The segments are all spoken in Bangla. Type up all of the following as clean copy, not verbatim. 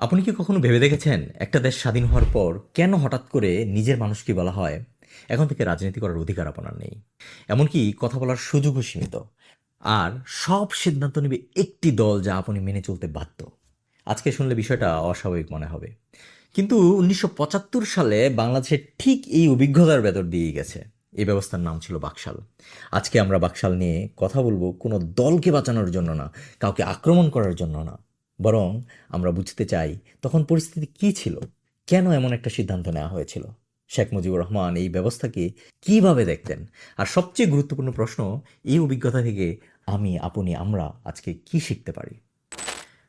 আপনি কি কখনো ভেবে দেখেছেন একটা দেশ স্বাধীন হওয়ার পর কেন হঠাৎ করে নিজের মানুষকে বলা হয় এখন থেকে রাজনীতি করার অধিকার আপনার নেই, এমনকি কথা বলার সুযোগও সীমিত, আর সব সিদ্ধান্ত নেবে একটি দল যা আপনি মেনে চলতে বাধ্য? আজকে শুনলে বিষয়টা অস্বাভাবিক মনে হবে, কিন্তু 1975 সালে বাংলাদেশের ঠিক এই অভিজ্ঞতার ভেতর দিয়ে গেছে। এই ব্যবস্থার নাম ছিল বাকশাল। আজকে আমরা বাকশাল নিয়ে কথা বলবো কোনো দলকে বাঁচানোর জন্য না, কাউকে আক্রমণ করার জন্য না, বরং আমরা বুঝতে চাই তখন পরিস্থিতি কী ছিল, কেন এমন একটা সিদ্ধান্ত নেওয়া হয়েছিল, শেখ মুজিবুর রহমান এই ব্যবস্থাকে কিভাবে দেখতেন, আর সবচেয়ে গুরুত্বপূর্ণ প্রশ্ন, এই অভিজ্ঞতা থেকে আমি, আপনি, আমরা আজকে কি শিখতে পারি।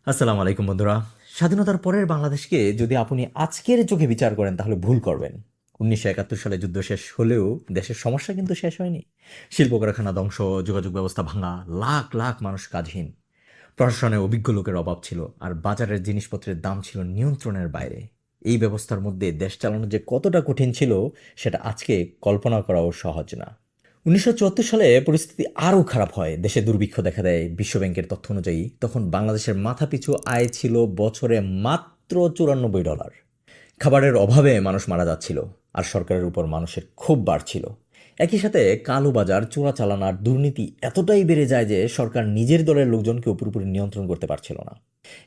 আসসালামু আলাইকুম বন্ধুরা। স্বাধীনতার পরের বাংলাদেশকে যদি আপনি আজকের চোখে বিচার করেন তাহলে ভুল করবেন। 1971 সালে যুদ্ধ শেষ হলেও দেশের সমস্যা কিন্তু শেষ হয়নি। শিল্প কারখানা ধ্বংস, যোগাযোগ ব্যবস্থা ভাঙা, লাখ লাখ মানুষ কাজহীন, প্রশাসনে অভিজ্ঞ লোকের অভাব ছিল, আর বাজারের জিনিসপত্রের দাম ছিল নিয়ন্ত্রণের বাইরে। এই ব্যবস্থার মধ্যে দেশ চালানো যে কতটা কঠিন ছিল সেটা আজকে কল্পনা করাও সহজ না। 1974 সালে পরিস্থিতি আরও খারাপ হয়, দেশে দুর্ভিক্ষ দেখা দেয়। বিশ্বব্যাংকের তথ্য অনুযায়ী তখন বাংলাদেশের মাথাপিছু আয় ছিল বছরে মাত্র $94। খাবারের অভাবে মানুষ মারা যাচ্ছিল, আর সরকারের উপর মানুষের ক্ষোভ বাড়ছিল। একই সাথে কালোবাজার, চোরাচালান আর দুর্নীতি এতটাই বেড়ে যায় যে সরকার নিজের দলের লোকজনকেও পুরোপুরি নিয়ন্ত্রণ করতে পারছিল না।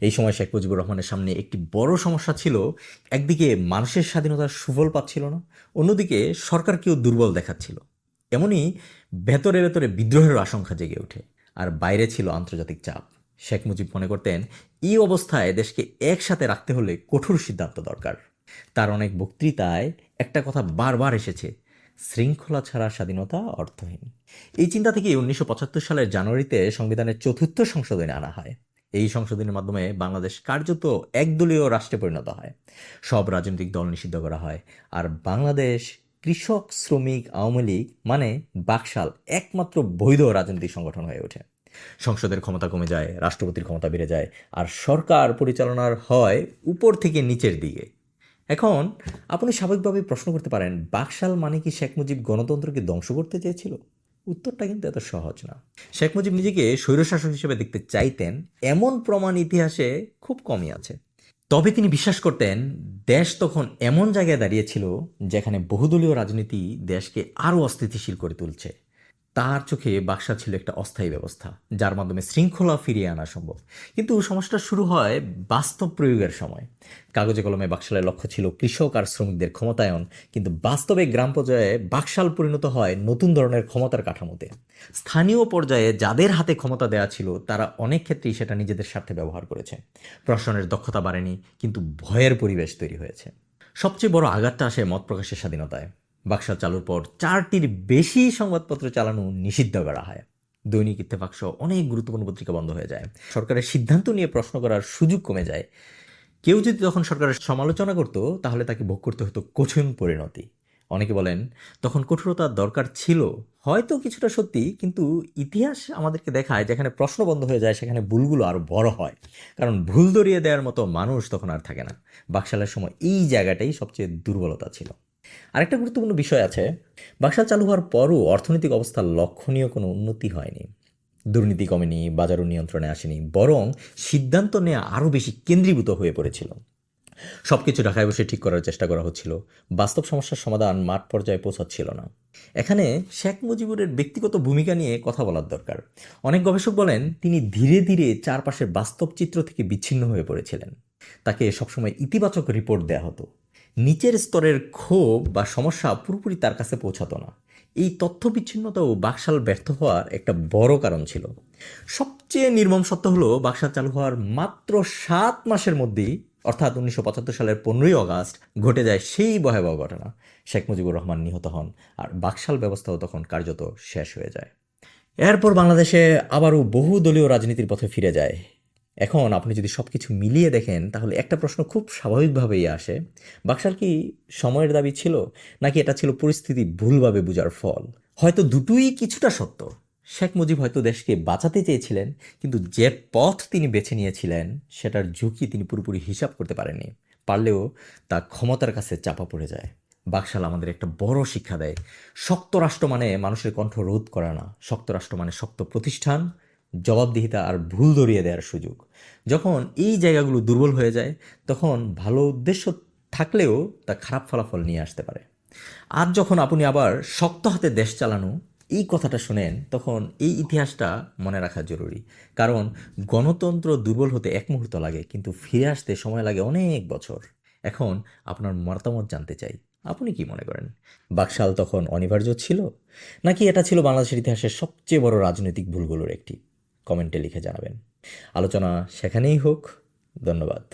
এই সময় শেখ মুজিবুর রহমানের সামনে একটি বড় সমস্যা ছিল। একদিকে মানুষের স্বাধীনতার সুফল পাচ্ছিল না, অন্যদিকে সরকারকেও দুর্বল দেখাচ্ছিল। এমনই ভেতরে ভেতরে বিদ্রোহের আশঙ্কা জেগে ওঠে, আর বাইরে ছিল আন্তর্জাতিক চাপ। শেখ মুজিব মনে করতেন এই অবস্থায় দেশকে একসাথে রাখতে হলে কঠোর সিদ্ধান্ত দরকার। তার অনেক বক্তৃতায় একটা কথা বারবার এসেছে: শৃঙ্খলা ছাড়া স্বাধীনতা অর্থহীন। এই চিন্তা থেকে 1975 সালের জানুয়ারিতে সংবিধানের চতুর্থ সংশোধনী আনা হয়। এই সংশোধনের মাধ্যমে বাংলাদেশ কার্যত একদলীয় রাষ্ট্রে পরিণত হয়। সব রাজনৈতিক দল নিষিদ্ধ করা হয়, আর বাংলাদেশ কৃষক শ্রমিক আওয়ামী লীগ মানে বাকশাল একমাত্র বৈধ রাজনৈতিক সংগঠন হয়ে ওঠে। সংসদের ক্ষমতা কমে যায়, রাষ্ট্রপতির ক্ষমতা বেড়ে যায়, আর সরকার পরিচালনার হয় উপর থেকে নিচের দিকে। এখন আপনি স্বাভাবিকভাবেই প্রশ্ন করতে পারেন, বাকশাল মানে কি শেখ মুজিব গণতন্ত্রকে ধ্বংস করতে চেয়েছিল? উত্তরটা কিন্তু এত সহজ না। শেখ মুজিব নিজেকে স্বৈরশাসক হিসেবে দেখতে চাইতেন এমন প্রমাণ ইতিহাসে খুব কমই আছে। তবে তিনি বিশ্বাস করতেন দেশ তখন এমন জায়গায় দাঁড়িয়েছিল যেখানে বহুদলীয় রাজনীতি দেশকে আরও অস্থিতিশীল করে তুলছে। তার চোখে বাকশাল ছিল একটা অস্থায়ী ব্যবস্থা যার মাধ্যমে শৃঙ্খলা ফিরিয়ে আনা সম্ভব। কিন্তু সমস্যাটা শুরু হয় বাস্তব প্রয়োগের সময়। কাগজে কলমে বাকশালের লক্ষ্য ছিল কৃষক আর শ্রমিকদের ক্ষমতায়ন, কিন্তু বাস্তবে গ্রাম পর্যায়ে বাকশাল পরিণত হয় নতুন ধরনের ক্ষমতার কাঠামোতে। স্থানীয় পর্যায়ে যাদের হাতে ক্ষমতা দেওয়া ছিল তারা অনেক ক্ষেত্রেই সেটা নিজেদের স্বার্থে ব্যবহার করেছে। প্রশাসনের দক্ষতা বাড়েনি, কিন্তু ভয়ের পরিবেশ তৈরি হয়েছে। সবচেয়ে বড় আঘাতটা আসে মত প্রকাশের স্বাধীনতায়। বাকশাল চালুর পর 4টির বেশি সংবাদপত্র চালানো নিষিদ্ধ করা হয়। দৈনিক ইত্তেফাক সহ অনেক গুরুত্বপূর্ণ পত্রিকা বন্ধ হয়ে যায়। সরকারের সিদ্ধান্ত নিয়ে প্রশ্ন করার সুযোগ কমে যায়। কেউ যদি তখন সরকারের সমালোচনা করত তাহলে তাকে ভোগ করতে হতো কঠিন পরিণতি। অনেকে বলেন তখন কঠোরতার দরকার ছিল, হয়তো কিছুটা সত্যি, কিন্তু ইতিহাস আমাদেরকে দেখায় যেখানে প্রশ্ন বন্ধ হয়ে যায় সেখানে ভুলগুলো আরও বড় হয়, কারণ ভুল ধরিয়ে দেওয়ার মতো মানুষ তখন আর থাকে না। বাকশালের সময় এই জায়গাটাই সবচেয়ে দুর্বলতা ছিল। আরেকটা গুরুত্বপূর্ণ বিষয় আছে, বাকশাল চালু হওয়ার পরও অর্থনৈতিক অবস্থার লক্ষণীয় কোনো উন্নতি হয়নি। দুর্নীতি কমেনি, বাজারও নিয়ন্ত্রণে আসেনি, বরং সিদ্ধান্ত নেওয়া আরও বেশি কেন্দ্রীভূত হয়ে পড়েছিল। সব কিছু ঢাকায় বসে ঠিক করার চেষ্টা করা হচ্ছিল, বাস্তব সমস্যার সমাধান মাঠ পর্যায়ে পৌঁছাচ্ছিল না। এখানে শেখ মুজিবুরের ব্যক্তিগত ভূমিকা নিয়ে কথা বলার দরকার। অনেক গবেষক বলেন তিনি ধীরে ধীরে চারপাশের বাস্তব চিত্র থেকে বিচ্ছিন্ন হয়ে পড়েছিলেন। তাকে সবসময় ইতিবাচক রিপোর্ট দেওয়া হতো, নিচের স্তরের ক্ষোভ বা সমস্যা পুরোপুরি তার কাছে পৌঁছাতো না। এই তথ্য বিচ্ছিন্নতাও বাকশাল ব্যর্থ হওয়ার একটা বড় কারণ ছিল। সবচেয়ে নির্মম সত্য হলো বাকশাল চালু হওয়ার মাত্র 7 মাসের মধ্যেই, অর্থাৎ 1975 সালের 15ই আগস্ট ঘটে যায় সেই ভয়াবহ ঘটনা। শেখ মুজিবুর রহমান নিহত হন, আর বাকশাল ব্যবস্থাও তখন কার্যত শেষ হয়ে যায়। এরপর বাংলাদেশে আবারও বহুদলীয় রাজনীতির পথে ফিরে যায়। এখন আপনি যদি সব কিছু মিলিয়ে দেখেন তাহলে একটা প্রশ্ন খুব স্বাভাবিকভাবেই আসে, বাকশাল কি সময়ের দাবি ছিল, নাকি এটা ছিল পরিস্থিতি ভুলভাবে বোঝার ফল? হয়তো দুটোই কিছুটা সত্য। শেখ মুজিব হয়তো দেশকে বাঁচাতে চেয়েছিলেন, কিন্তু যে পথ তিনি বেছে নিয়েছিলেন সেটার ঝুঁকি তিনি পুরোপুরি হিসাব করতে পারেননি। পারলেও তা ক্ষমতার কাছে চাপা পড়ে যায়। বাকশাল আমাদের একটা বড় শিক্ষা দেয়, শক্ত রাষ্ট্র মানে মানুষের কণ্ঠ রোধ করে না, শক্ত রাষ্ট্র মানে শক্ত প্রতিষ্ঠান, জবাবদিহিতা আর ভুল ধরিয়ে দেওয়ার সুযোগ। যখন এই জায়গাগুলো দুর্বল হয়ে যায়, তখন ভালো উদ্দেশ্য থাকলেও তা খারাপ ফলাফল নিয়ে আসতে পারে। আজ যখন আপনি আবার শক্ত হাতে দেশ চালানো এই কথাটা শোনেন, তখন এই ইতিহাসটা মনে রাখা জরুরি। কারণ গণতন্ত্র দুর্বল হতে এক মুহূর্ত লাগে, কিন্তু ফিরে আসতে সময় লাগে অনেক বছর। এখন আপনার মতামত জানতে চাই, আপনি কি মনে করেন? বাকশাল তখন অনিবার্য ছিল, নাকি এটা ছিল বাংলাদেশের ইতিহাসের সবচেয়ে বড় রাজনৈতিক ভুলগুলোর একটি? কমেন্টে লিখে জানাবেন। আলোচনা সেখানেই হোক। ধন্যবাদ।